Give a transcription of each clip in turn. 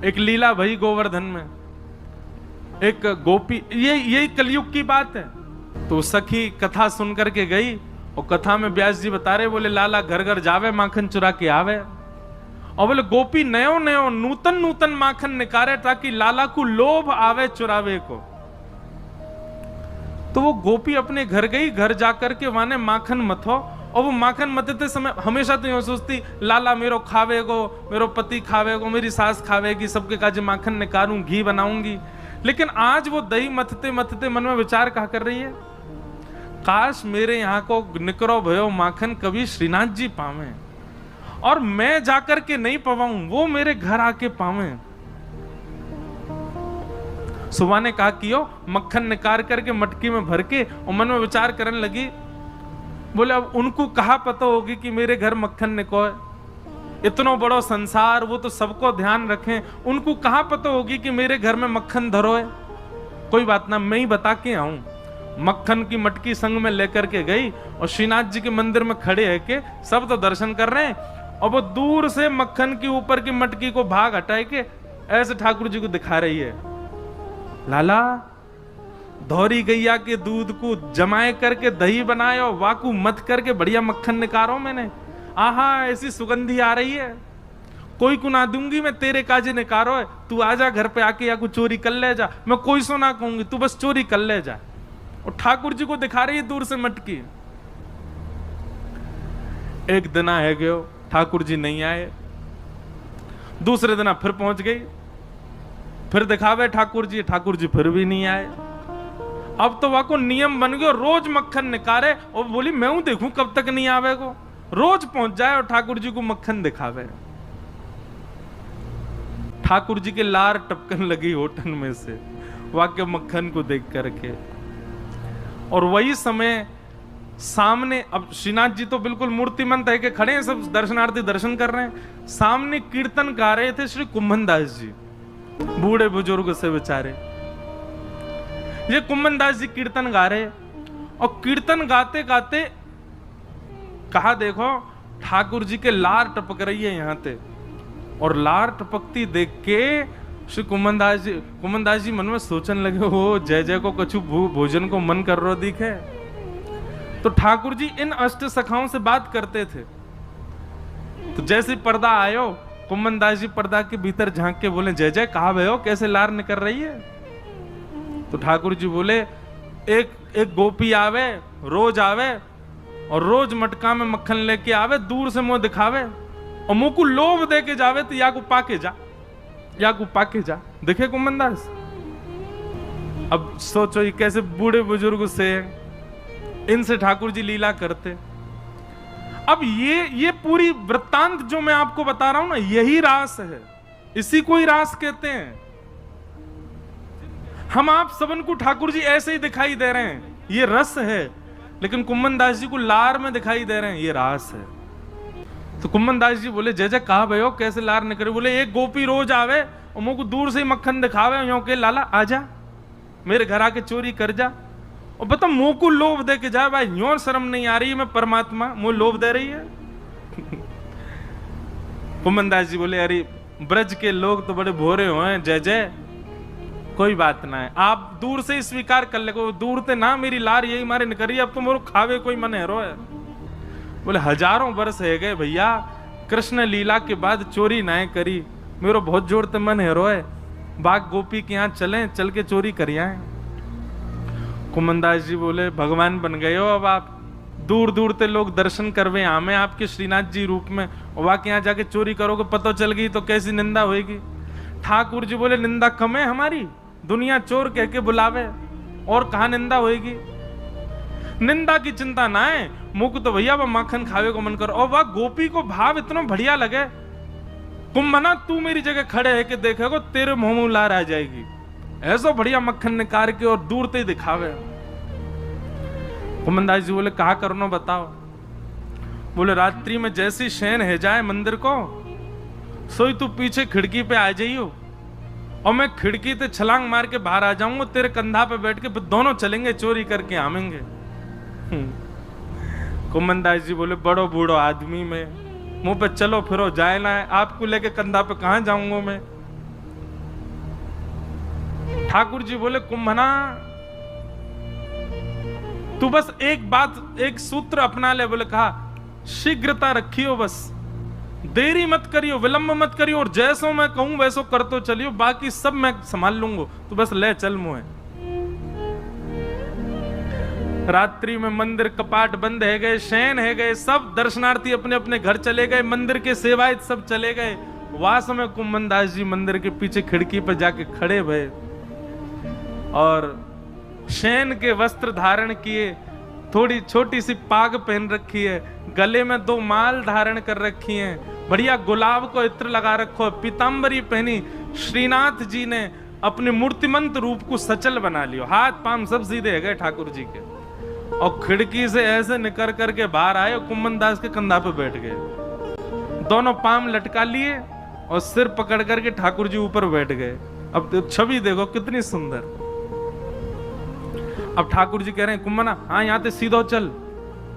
एक लीला भई गोवर्धन में, एक गोपी, यही कलयुग की बात है। तो सखी कथा सुन करके गई और कथा में व्यास जी बता रहे, बोले लाला घर घर जावे माखन चुरा के आवे, और बोले गोपी नयो नयो नूतन नूतन माखन निकारे ताकि लाला को लोभ आवे चुरावे को। तो वो गोपी अपने घर गई, घर जाकर के वहां ने माखन मथो, और वो माखन मथते समय हमेशा तो यूं सोचती लाला मेरो खावेगो, मेरो पति खावेगो, मेरी सास खावेगी, सबके काजे माखन निकालूं, घी बनाऊंगी। लेकिन आज वो दही मथते मथते मन में विचार कहा कर रही है, काश मेरे यहाँ को निकरो भयो माखन कभी श्रीनाथ जी पावे, और मैं जाकर के नहीं पवाऊं, वो मेरे घर आके पावे। सुबह ने कहा कियो, मक्खन निकाल करके मटकी में भर के, और मन में विचार करने लगी, बोले अब उनको कहा पता होगी कि मेरे घर मक्खन निकोए, इतना बड़ा संसार, वो तो सबको ध्यान रखें, उनको कहा पता होगी कि मेरे घर में मक्खन धरो है। कोई बात ना, मैं ही बता के आऊं। मक्खन की मटकी संग में लेकर के गई, और श्रीनाथ जी के मंदिर में खड़े है के सब तो दर्शन कर रहे हैं, और वो दूर से मक्खन के ऊपर की मटकी को भाग हटाए के ऐसे ठाकुर जी को दिखा रही है, लाला धौरी गैया के दूध को जमाए करके दही बनाए और वाकू मत करके बढ़िया मक्खन निकारो मैंने, आहा ऐसी सुगंधी आ रही है, कोई को ना दूंगी मैं, तेरे काजे निकारो है, तू आजा घर पे आके, या को चोरी कर ले जा, मैं कोई सो ना कहूंगी, तू बस चोरी कर ले जा। और ठाकुर जी को दिखा रही है दूर से मटकी। एक दिन है गयो, ठाकुर जी नहीं आए, दूसरे दिन फिर पहुंच गई, फिर दिखावे ठाकुर जी फिर भी नहीं आए। अब तो वहां को नियम बन गया, रोज मक्खन निकाले, और बोली मैं हूं देखूं कब तक नहीं आवे को, रोज पहुंच जाए और ठाकुर जी को मक्खन दिखावे। ठाकुर जी के लार टपकन लगी होठन में से वाक्य मक्खन को देख करके। और वही समय सामने, अब श्रीनाथ जी तो बिल्कुल मूर्तिमंत है कि खड़े हैं, सब दर्शनार्थी दर्शन कर रहे हैं, सामने कीर्तन गा रहे थे श्री कुम्भन दास जी, बूढ़े बुजुर्ग से बेचारे। ये कुम्भन दास जी कीर्तन गा रहे, और कीर्तन गाते गाते कहा देखो ठाकुर जी के लार टपक रही है यहां पे, और लार टपकती देख के श्री कुम्भन दास जी मन में सोचने लगे, हो जय जय को कछु भोजन को मन कर रो दिखे। तो ठाकुर जी इन अष्ट सखाओं से बात करते थे। तो जैसे पर्दा आयो, कुम्भन दास जी पर्दा के भीतर झांक के बोले, जय जय कहा भयो, कैसे लार निकल रही है। तो ठाकुर जी बोले, एक गोपी आवे, रोज आवे, और रोज मटका में मक्खन लेके आवे, दूर से मुंह दिखावे, और मुंह को लोभ दे के जावे, तो या को पाके जा, या को पाके जा। देखे कुम्भन दास, अब सोचो ये कैसे बूढ़े बुजुर्ग से, इनसे ठाकुर जी लीला करते। अब ये पूरी वृत्तांत जो मैं आपको बता रहा हूं ना, यही रास है, इसी को ही रास कहते हैं। हम आप सबन को ठाकुर जी ऐसे ही दिखाई दे रहे हैं, ये रस है, लेकिन कुम्भन दास जी को लार में दिखाई दे रहे हैं, ये रास है। तो कुम्भन दास जी बोले, जय जय कहा भयो, कैसे लार निकले। बोले एक गोपी रोज आवे और मुझको दूर से ही मक्खन दिखावे, यो के लाला आजा मेरे घर आके चोरी कर जा, और बता मुंह को लोभ दे के जाए, भाई यो शर्म नहीं आ रही है, मैं परमात्मा मुंह लोभ दे रही है। कुम्भन दास जी बोले, अरे ब्रज के लोग तो बड़े भोरे हुए, जय जय कोई बात ना है, आप दूर से ही स्वीकार कर ले, दूर से ना मेरी लार यही मारे निकरी, अब तो मोर खावे कोई मन है रो है। बोले हजारों वर्ष है गए भैया, कृष्ण लीला के बाद चोरी ना करी, मेरो बहुत जोर ते मन है रो है, बाग गोपी के यहाँ चले, चल के चोरी करिया है। कुम्भन दास जी बोले, भगवान बन गए हो अब आप, दूर दूर से लोग दर्शन करवे आमे आपके श्रीनाथ जी रूप में, और वहां के यहाँ जाके चोरी करोगे, पता चल गई तो कैसी निंदा होगी। ठाकुर जी बोले, निंदा कम है हमारी, दुनिया चोर कह के बुलावे, और कहा निंदा होगी। निंदा की चिंता ना है, मुख तो भैया वह माखन खावे को मन करो। और वह गोपी को भाव इतना बढ़िया लगे, कुंभना तू मेरी जगह खड़े है कि देखेगो तेरे मुंह में लार आ जाएगी, ऐसा बढ़िया मक्खन निकाल के और दूर ते दिखावे। कुम्भन दास जी बोले, कहा करना बताओ। बोले, रात्रि में जैसी शयन है जाए मंदिर को, सोई तू पीछे खिड़की पे आ जाइयो, और मैं खिड़की से छलांग मार के बाहर आ जाऊंगा, तेरे कंधा पे बैठ के दोनों चलेंगे चोरी करके आवेंगे। कुम्भन दास जी बोले, बड़ो बूढ़ो आदमी में मुंह पे चलो फिरो जाए ना है, आपको लेके कंधा पे कहां जाऊंगा मैं। ठाकुर जी बोले कुंभना तू बस एक बात, एक सूत्र अपना ले। बोले कहा शीघ्रता रखियो, बस देरी मत करियो, विलंब मत करियो, और जैसो मैं कहूं वैसो कर तो चलियो, बाकी सब मैं संभाल लूंगा, तू बस ले चल मुझे। रात्रि में मंदिर कपाट बंद है गए, शयन है गए, सब दर्शनार्थी अपने अपने घर चले गए, मंदिर के सेवायत सब चले गए। वास में कुंभनदास जी मंदिर के पीछे खिड़की पर जाके खड़े भये और शयन के वस्त्र धारण किए, थोड़ी छोटी सी पाग पहन रखी है, गले में 2 माल धारण कर रखी हैं, बढ़िया गुलाब को इत्र लगा रखो, पीतांबरी पहनी। श्रीनाथ जी ने अपने मूर्तिमंत रूप को सचल बना लियो, हाथ पांव सब सीधे है गए ठाकुर जी के, और खिड़की से ऐसे निकल करके बाहर आए, कुंभनदास के कंधा पे बैठ गए, दोनों पांव लटका लिए और सिर पकड़ करके ठाकुर जी ऊपर बैठ गए। अब छवि देखो कितनी सुंदर। अब ठाकुर जी कह रहे हैं कुंभना हाँ यहाँ से सीधो चल,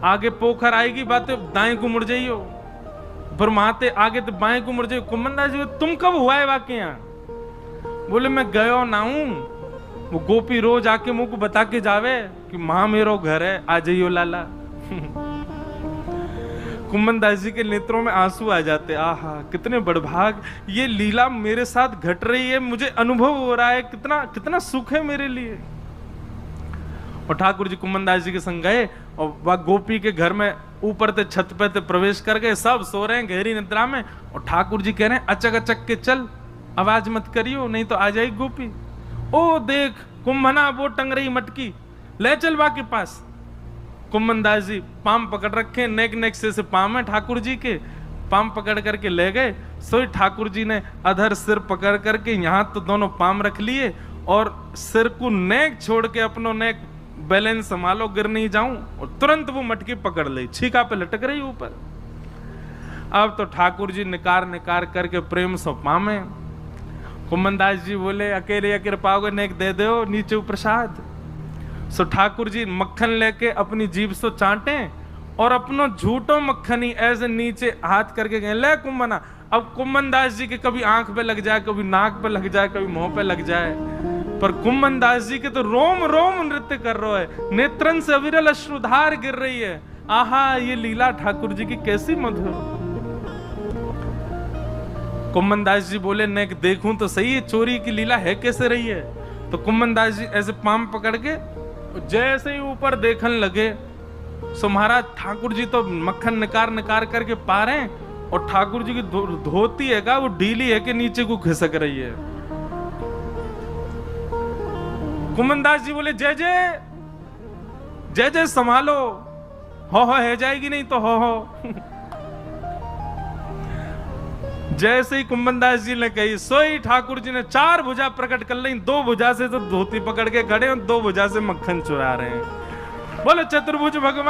आगे पोखर आएगी बातें दाएं को मुड़ जाइयो, फिर वहां आगे तो बाएं को मुड़ जाइयो। कुंभनदास जी तुम कब हुआ है वाकई यहाँ? बोले मैं गयो ना हूं, वो गोपी रोज आके मुझको बता के जावे कि मां मेरो घर है, आ जाइयो लाला। कुंभनदास जी के नेत्रों में आंसू आ जाते, आहा कितने बड़भाग, ये लीला मेरे साथ घट रही है, मुझे अनुभव हो रहा है, कितना कितना सुख है मेरे लिए। और ठाकुर जी कुंभनदास जी के संग गए और वह गोपी के घर में ऊपर से छत पे ते प्रवेश कर गए, सब सो रहे हैं गहरी निद्रा में, और ठाकुर जी कह रहे हैं अचक अचक के चल, आवाज मत करियो नहीं तो आ जाएगी गोपी। ओ देख कुंभना वो टंग रही मटकी, ले चल बा के पास। कुंभनदास जी पाम पकड़ रखे, नेक नेक से पाम है ठाकुर जी के, पाम पकड़ करके ले गए। सोई ठाकुर जी ने अधर सिर पकड़ करके यहाँ तो दोनों पाम रख लिए और सिर को नेक छोड़ के अपनो नेक बैलेंस संभालो गिर नहीं जाऊं, और तुरंत वो मटकी पकड़ ली, छीका पे लटक रही ऊपर। अब तो ठाकुर जी निकार निकार करके प्रेम से पामे। कुंभनदास जी बोले अकेले अकेले पाओगे नेक दे दो नीचे प्रसाद। सो ठाकुर जी मक्खन लेके अपनी जीभ से चाटे और अपनो झूठो मक्खन ही ऐसे नीचे हाथ करके गए, ले कुंभना। अब कुंभनदास जी के कभी आंख पे लग जाए, कभी नाक पे लग जाए, कभी मुंह पे लग जाए, पर कुंभनदास जी के तो रोम रोम नृत्य कर रहे है, नेत्रन से अविरल अश्रुधार गिर रही है। आहा ये लीला ठाकुर जी की कैसी मधुर। कुंभनदास जी बोले नेक देखूं तो सही है चोरी की लीला है कैसे रही है। तो कुंभनदास जी ऐसे पाम पकड़ के जैसे ही ऊपर देखने लगे, सो महाराज ठाकुर जी तो मक्खन निकार निकार करके पा रहे हैं, और ठाकुर जी की धोती है का वो ढीली है कि नीचे को खिसक रही है। कुंभनदास जी बोले जय जय जय जय संभालो, हो है जाएगी नहीं तो हो। जैसे ही कुंभनदास जी ने कही सोई ठाकुर जी ने 4 भुजा प्रकट कर ली, 2 भुजा से तो धोती पकड़ के खड़े और 2 भुजा से मक्खन चुरा रहे हैं। बोले चतुर्भुज भगवान